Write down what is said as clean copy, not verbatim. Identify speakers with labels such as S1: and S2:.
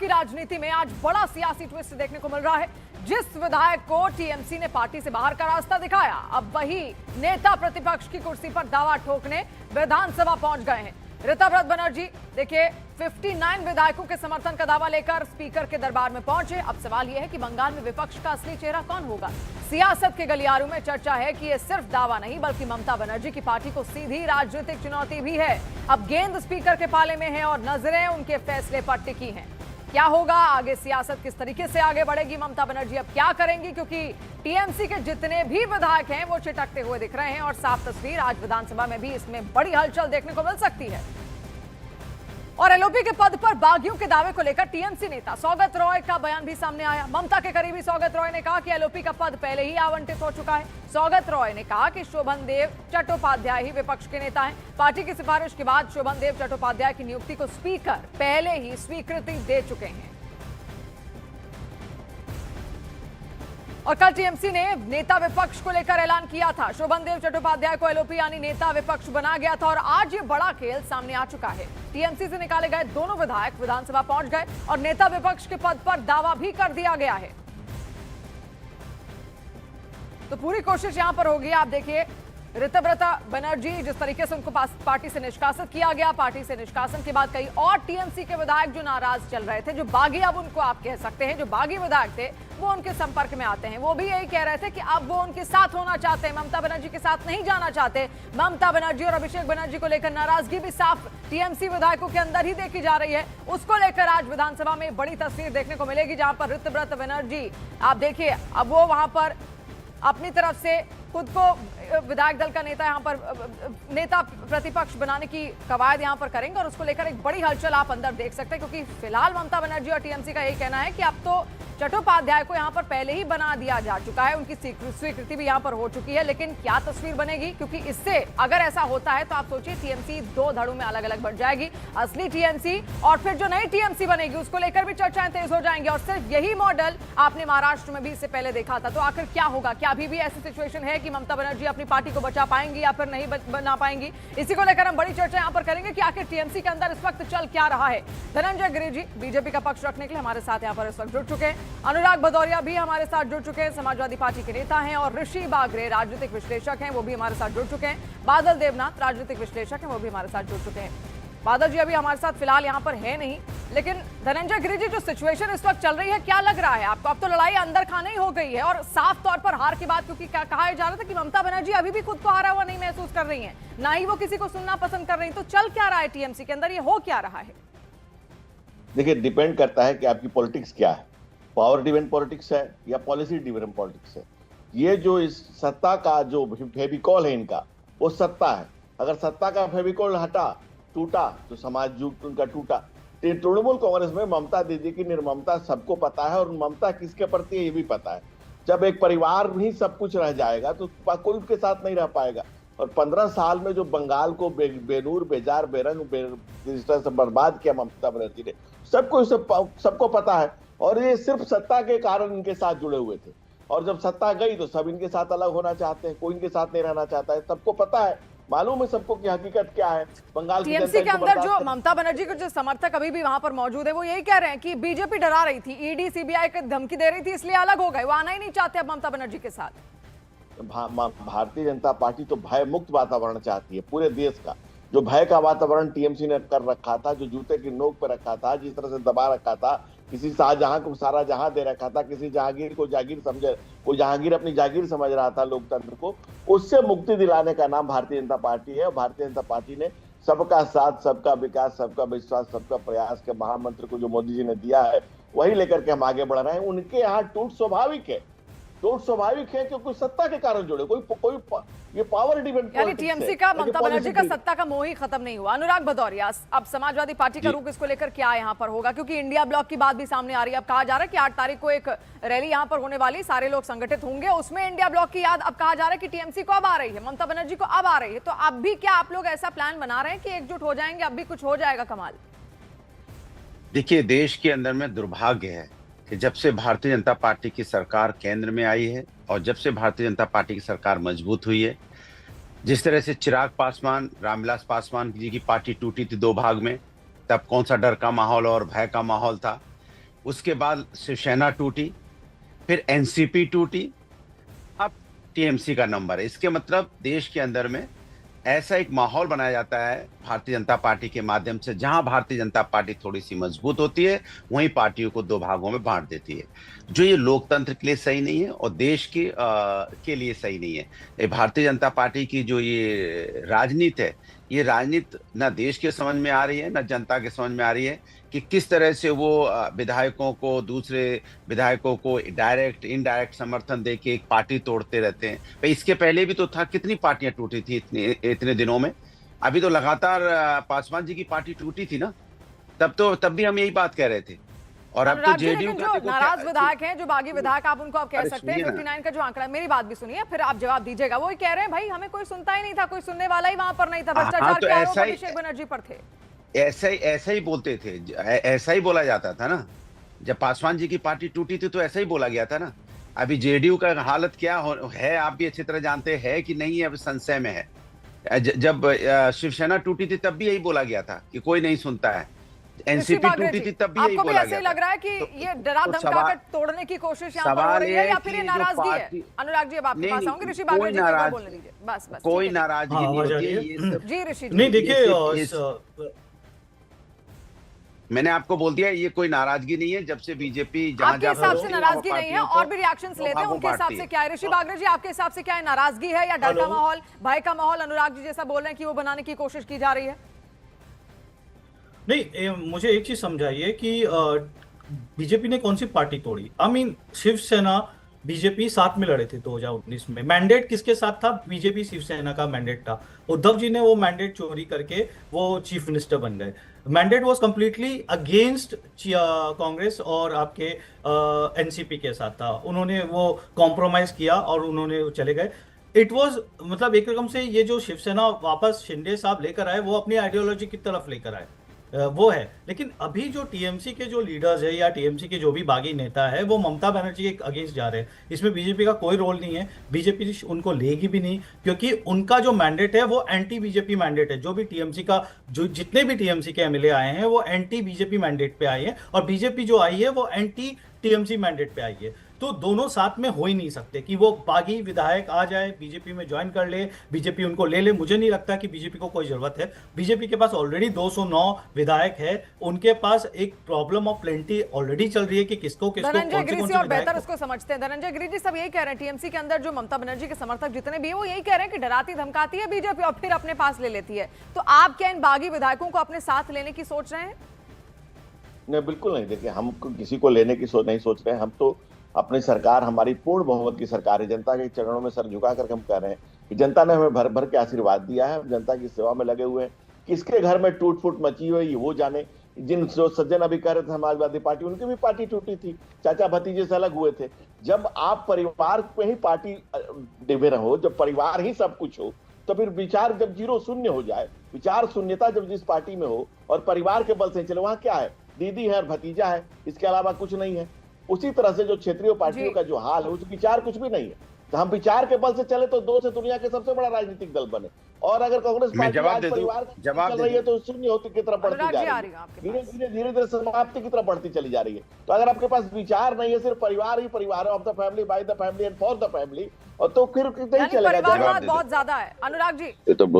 S1: की राजनीति में आज बड़ा सियासी ट्विस्ट देखने को मिल रहा है। जिस विधायक को टीएमसी ने पार्टी से बाहर का रास्ता दिखाया, अब वही नेता प्रतिपक्ष की कुर्सी पर दावा ठोकने विधानसभा पहुंच गए हैं। ऋतव्रत बनर्जी देखिए 59 विधायकों के समर्थन का दावा लेकर स्पीकर के दरबार में पहुंचे। अब सवाल यह है कि बंगाल में विपक्ष का असली चेहरा कौन होगा। सियासत के गलियारों में चर्चा है कि यह सिर्फ दावा नहीं बल्कि ममता बनर्जी की पार्टी को सीधी राजनीतिक चुनौती भी है। अब गेंद स्पीकर के पाले में है और नजरें उनके फैसले पर टिकी हैं। क्या होगा आगे, सियासत किस तरीके से आगे बढ़ेगी, ममता बनर्जी अब क्या करेंगी, क्योंकि टीएमसी के जितने भी विधायक हैं वो छिटकते हुए दिख रहे हैं और साफ तस्वीर आज विधानसभा में भी इसमें बड़ी हलचल देखने को मिल सकती है। और एलओपी के पद पर बागियों के दावे को लेकर टीएमसी नेता सौगत रॉय का बयान भी सामने आया। ममता के करीबी सौगत रॉय ने कहा कि एलओपी का पद पहले ही आवंटित हो चुका है। सौगत रॉय ने कहा कि शोभन देव चट्टोपाध्याय ही विपक्ष के नेता हैं। पार्टी की सिफारिश के बाद शोभन देव चट्टोपाध्याय की नियुक्ति को स्पीकर पहले ही स्वीकृति दे चुके हैं। और कल टीएमसी ने नेता विपक्ष को लेकर ऐलान किया था। शोभन देव चट्टोपाध्याय को एलओपी यानी नेता विपक्ष बना गया था और आज ये बड़ा खेल सामने आ चुका है। टीएमसी से निकाले गए दोनों विधायक विधानसभा पहुंच गए और नेता विपक्ष के पद पर दावा भी कर दिया गया है। तो पूरी कोशिश यहां पर होगी। आप देखिए ऋतव्रत बनर्जी, जिस तरीके से उनको पार्टी से निष्कासित किया गया, पार्टी से निष्कासन के बाद कई और टीएमसी के विधायक जो नाराज चल रहे थे, जो बागी, अब उनको आप कह सकते हैं जो बागी विधायक थे, वो उनके संपर्क में आते हैं। वो भी यही कह रहे थे कि अब वो उनके साथ होना चाहते हैं, ममता बनर्जी के साथ नहीं जाना चाहते। ममता बनर्जी और अभिषेक बनर्जी को लेकर नाराजगी भी साफ टीएमसी विधायकों के अंदर ही देखी जा रही है। उसको लेकर आज विधानसभा में बड़ी तस्वीर देखने को मिलेगी, जहां पर ऋतव्रत बनर्जी, आप देखिए अब वो वहां पर अपनी तरफ से खुद को विधायक दल का नेता, यहां पर नेता प्रतिपक्ष बनाने की कवायद यहां पर करेंगे और उसको लेकर एक बड़ी हलचल आप अंदर देख सकते हैं, क्योंकि फिलहाल ममता बनर्जी और टीएमसी का यही कहना है कि अब तो चट्टोपाध्याय को यहां पर पहले ही बना दिया जा चुका है, उनकी स्वीकृति भी यहां पर हो चुकी है। लेकिन क्या तस्वीर बनेगी, क्योंकि इससे अगर ऐसा होता है तो आप सोचिए टीएमसी दो धड़ों में अलग अलग बढ़ जाएगी, असली टीएमसी और फिर जो नई टीएमसी बनेगी उसको लेकर भी चर्चाएं तेज हो जाएंगी। और सिर्फ यही मॉडल आपने महाराष्ट्र में भी इससे पहले देखा था। तो आखिर क्या होगा, क्या अभी भी ऐसी सिचुएशन है कि ममता बनर्जी अपनी पार्टी को बचा पाएंगी या फिर नहीं बना पाएंगी, इसी को लेकर हम बड़ी चर्चा यहां पर करेंगे कि आखिर टीएमसी के अंदर इस वक्त चल क्या रहा है। धनंजय गिरि जी बीजेपी का पक्ष रखने के लिए हमारे साथ यहां पर इस वक्त जुड़ चुके हैं। अनुराग भदौरिया भी हमारे साथ जुड़ चुके हैं, समाजवादी पार्टी के नेता हैं। और ऋषि बागरे राजनीतिक विश्लेषक हैं, वो भी हमारे साथ जुड़ चुके हैं। बादल देवनाथ राजनीतिक विश्लेषक हैं, वो भी हमारे साथ जुड़ चुके हैं। बादल जी अभी हमारे साथ फिलहाल यहाँ पर है नहीं, लेकिन धनंजय गिरि जी, जो सिचुएशन इस वक्त चल रही है, क्या लग रहा है आपको? अब तो लड़ाई अंदर खाने ही हो गई है और साफ तौर पर हार की बात, क्योंकि क्या कहा जा रहा था कि ममता बनर्जी अभी भी खुद को हारा हुआ नहीं महसूस कर रही है, ना ही वो किसी को सुनना पसंद कर रही है। तो चल क्या रहा है टीएमसी के अंदर, ये हो क्या रहा है?
S2: देखिए, डिपेंड करता है कि आपकी पॉलिटिक्स क्या है, पावर ड्रिवन पॉलिटिक्स है या पॉलिसी ड्रिवन पॉलिटिक्स है। ये जो इस सत्ता का जो फेविकॉल है इनका, वो सत्ता है। अगर सत्ता का फेविकॉल टूटा तो समाज जुग उनका टूटा। तृणमूल कांग्रेस में ममता दीदी की निर्ममता सबको पता है और ममता किसके प्रति है ये भी पता है। जब एक परिवार ही सब कुछ रह जाएगा तो कोई उसके साथ नहीं रह पाएगा। और 15 साल में जो बंगाल को बेनूर बेजार बेरंग जिस तरह से बर्बाद किया ममता बनर्जी ने, सबको पता है। और ये सिर्फ सत्ता के कारण इनके साथ जुड़े हुए थे, और जब सत्ता गई तो सब इनके साथ अलग होना चाहते हैं, कोई इनके साथ नहीं रहना चाहता है। सबको पता है, मालूम है सबको कि हकीकत क्या है। बंगाल की
S1: टीएमसी के अंदर जो ममता बनर्जी के जो समर्थक अभी भी वहां पर मौजूद है, वो यही कह रहे हैं कि बीजेपी डरा रही थी, ईडी सीबीआई को धमकी दे रही थी, इसलिए अलग हो गए, वो आना ही नहीं चाहते अब ममता बनर्जी के साथ।
S2: भारतीय जनता पार्टी तो भय मुक्त वातावरण चाहती है पूरे देश का। जो भय का वातावरण टीएमसी ने कर रखा था, जो जूते की नोक पर रखा था, जिस तरह से दबा रखा था, किसी शाहजहां को सारा जहां दे रखा था, किसी जहांगीर को जागीर समझे, कोई जहांगीर अपनी जागीर समझ रहा था लोकतंत्र को, उससे मुक्ति दिलाने का नाम भारतीय जनता पार्टी है। और भारतीय जनता पार्टी ने सबका साथ, सबका विकास, सबका विश्वास, सबका प्रयास के महामंत्र को जो मोदी जी ने दिया है, वही लेकर के हम आगे बढ़ रहे हैं। उनके यहाँ टूट स्वाभाविक है, क्योंकि सत्ता के कारण जुड़े, कोई ये पावर डिपेंड,
S1: यानी टीएमसी का, ममता बनर्जी का सत्ता का मोह ही खत्म नहीं हुआ। अनुराग भदौरिया, अब समाजवादी पार्टी का रुख इसको लेकर क्या यहाँ पर होगा, क्योंकि इंडिया ब्लॉक की बात भी सामने आ रही है। अब कहा जा रहा है कि 8 तारीख को एक रैली यहाँ पर होने वाली, सारे लोग संगठित होंगे, उसमें इंडिया ब्लॉक की याद अब कहा जा रहा है कि टीएमसी को अब आ रही है, ममता बनर्जी को अब आ रही है। तो अब भी क्या आप लोग ऐसा प्लान बना रहे हैं कि एकजुट हो जाएंगे, अब भी कुछ हो जाएगा कमाल?
S3: देखिए, देश के अंदर में दुर्भाग्य है कि जब से भारतीय जनता पार्टी की सरकार केंद्र में आई है और जब से भारतीय जनता पार्टी की सरकार मजबूत हुई है, जिस तरह से चिराग पासवान, रामविलास पासवान जी की पार्टी टूटी थी 2 भाग में, तब कौन सा डर का माहौल और भय का माहौल था। उसके बाद शिवसेना टूटी, फिर एनसीपी टूटी, अब टीएमसी का नंबर है। इसके मतलब देश के अंदर में ऐसा एक माहौल बनाया जाता है भारतीय जनता पार्टी के माध्यम से, जहां भारतीय जनता पार्टी थोड़ी सी मजबूत होती है वहीं पार्टियों को दो भागों में बांट देती है, जो ये लोकतंत्र के लिए सही नहीं है और देश के लिए सही नहीं है। ये भारतीय जनता पार्टी की जो ये राजनीति है, ये राजनीति ना देश के समझ में आ रही है ना जनता के समझ में आ रही है कि किस तरह से वो विधायकों को, दूसरे विधायकों को डायरेक्ट इनडायरेक्ट समर्थन देके एक पार्टी तोड़ते रहते हैं। भाई इसके पहले भी तो था, कितनी पार्टियां टूटी थी इतने दिनों में। अभी तो लगातार पासवान जी की पार्टी टूटी थी ना, तब भी हम यही बात कह रहे थे। और अब तो
S1: अनुराग जी,
S3: जेडीयू
S1: लेकिन
S3: का
S1: जो नाराज विधायक हैं, जो बागी विधायक आप उनको आप कह
S3: अरे
S1: सकते हैं,
S3: सुनिए ना।
S1: 59 का जो आंकड़ा है, मेरी बात भी सुनिए फिर आप जवाब दीजिएगा। वो ही कह रहे हैं भाई हमें कोई सुनता ही नहीं था, कोई सुनने वाला ही वहां पर नहीं था,
S3: हाँ,
S1: भ्रष्टाचार
S3: तो
S1: के आरोप
S3: ऐसा ही-
S1: अभिषेक बनर्जी पर थे।
S3: ऐसा ही बोलते थे, ऐसा ही बोला जाता था ना। जब पासवान जी की पार्टी टूटी थी तो ऐसा ही बोला गया था ना। अभी जेडीयू का हालत क्या है आप भी अच्छी तरह जानते हैं कि नहीं है, अब संशय में है। जब शिवसेना टूटी थी तब भी यही बोला गया था कि कोई नहीं सुनता है। एनसीपी टूटी थी तब भी यही
S1: आपको भी
S3: बोला
S1: ऐसे
S3: गया
S1: ही
S3: था।
S1: लग रहा है कि ये डरा
S3: तो
S1: धमका कर तोड़ने की कोशिश यहाँ पर हो
S3: सवाल
S1: रही
S3: ये
S1: है,
S3: है
S1: या फिर
S3: कि
S1: ये
S3: जो
S1: नाराजगी है?
S3: पार्टी-
S1: अनुराग जी अब आपके
S3: नहीं,
S1: पास
S3: नहीं,
S1: आऊंगी, ऋषि
S3: कोई
S1: बागरे जी को एक बार
S3: नाराज-
S1: बोलने दीजिए। बस बस
S3: कोई
S1: ठीक है।
S3: नाराजगी
S4: हाँ,
S3: नहीं
S4: आवाज आ
S3: होती
S4: रही
S3: है
S4: है?
S3: ये सब।
S1: जी ऋषि जी।
S4: नहीं देखिए
S3: ये मैंने आपको बोल दिया, ये कोई नाराजगी नहीं है। जब से बीजेपी जहां
S1: आपके हिसाब से
S3: होती
S1: नाराजगी
S3: वहां
S1: नहीं है,
S3: पार्टियों को
S1: और भी रिएक्शंस
S3: दो
S1: लेते हैं,
S3: भागों
S1: उनके हिसाब
S3: बांटती
S1: से
S3: है।
S1: क्या है? ऋषि बागरे जी आपके हिसाब से क्या है? नाराजगी है या डर का
S4: हेलो?
S1: माहौल, भय का माहौल अनुराग जी जैसा बोल रहे हैं कि वो बनाने की कोशिश की जा रही है?
S4: नहीं, मुझे एक चीज समझाइए कि बीजेपी ने कौन सी पार्टी तोड़ी? आई मीन शिवसेना बीजेपी साथ में लड़े थे 2019 में। मैंडेट किसके साथ था? बीजेपी शिवसेना का मैंडेट था। उद्धव जी ने वो मैंडेट चोरी करके वो चीफ मिनिस्टर बन गए। Mandate was completely against Congress और आपके एनसीपी के साथ था। उन्होंने वो कॉम्प्रोमाइज किया और उन्होंने चले गए। इट वाज मतलब एक रकम से ये जो शिवसेना वापस शिंदे साहब लेकर आए, वो अपनी आइडियोलॉजी की तरफ लेकर आए, वो है। लेकिन अभी जो टीएमसी के जो लीडर्स है या टीएमसी के जो भी बागी नेता है, वो ममता बनर्जी के अगेंस्ट जा रहे हैं। इसमें बीजेपी का कोई रोल नहीं है, बीजेपी उनको लेगी भी नहीं, क्योंकि उनका जो मैंडेट है वो एंटी बीजेपी मैंडेट है। जो भी टीएमसी का जो जितने भी टीएमसी के एमएलए आए हैं वो एंटी बीजेपी मैंडेट पे आए हैं, और बीजेपी जो आई है वो एंटी टीएमसी मैंडेट पे आई है। तो दोनों साथ में हो ही नहीं सकते कि वो बागी विधायक आ जाए बीजेपी में ज्वाइन कर ले, बीजेपी उनको ले ले। मुझे नहीं लगता कि बीजेपी को कोई जरूरत है। बीजेपी के पास ऑलरेडी 209 विधायक है, उनके पास एक प्रॉब्लम ऑफ प्लेंटी ऑलरेडी चल रही है कि किसको किसको
S1: धनंजय
S4: कौन
S1: गिरी
S4: से
S1: से और बेहतर
S4: विधायक
S1: उसको समझते हैं। धनंजय गिरी जी सब यही कह रहे हैं, टीएमसी के अंदर जो ममता बनर्जी के समर्थक जितने भी है वो यही कह रहे हैं कि डराती धमकाती है बीजेपी और फिर अपने पास ले लेती है। तो आप क्या इन बागी विधायकों को अपने साथ लेने की सोच रहे हैं?
S2: नहीं, बिल्कुल नहीं। देखिए, हम किसी को लेने की नहीं सोच रहे हैं। हम तो अपनी सरकार, हमारी पूर्ण बहुमत की सरकार है, जनता के चरणों में सर झुका करके हम कह रहे हैं कि जनता ने हमें भर भर के आशीर्वाद दिया है, हम जनता की सेवा में लगे हुए हैं। किसके घर में टूट फूट मची हुई है वो जाने। जिन जो सज्जन अभी कह रहे थे समाजवादी पार्टी, उनकी भी पार्टी टूटी थी, चाचा भतीजे से अलग हुए थे। जब आप परिवार पे ही पार्टी डिबे हो, जब परिवार ही सब कुछ हो, तो फिर विचार जब जीरो शून्य हो जाए, विचार शून्यता जब जिस पार्टी में हो और परिवार के बल से चले, वहां क्या है? दीदी है और भतीजा है, इसके अलावा कुछ नहीं है। उसी तरह से जो क्षेत्रीय पार्टियों का जो हाल है, उस विचार कुछ भी नहीं है। तो हम विचार के बल से चले तो दो से दुनिया के सबसे बड़ा राजनीतिक दल बने। और अगर कांग्रेस पार्टी आज परिवार चल रही है तो शून्य होती की तरफ बढ़ती जा रही है, धीरे धीरे समाप्ति की तरफ बढ़ती चली जा रही है। तो अगर आपके पास विचार नहीं है, सिर्फ परिवार ही परिवार है, of the family, by the family and for the family, और तो फिर नहीं चलेगा।
S1: परिवारवाद बहुत ज्यादा है। अनुराग जी,
S2: ये तो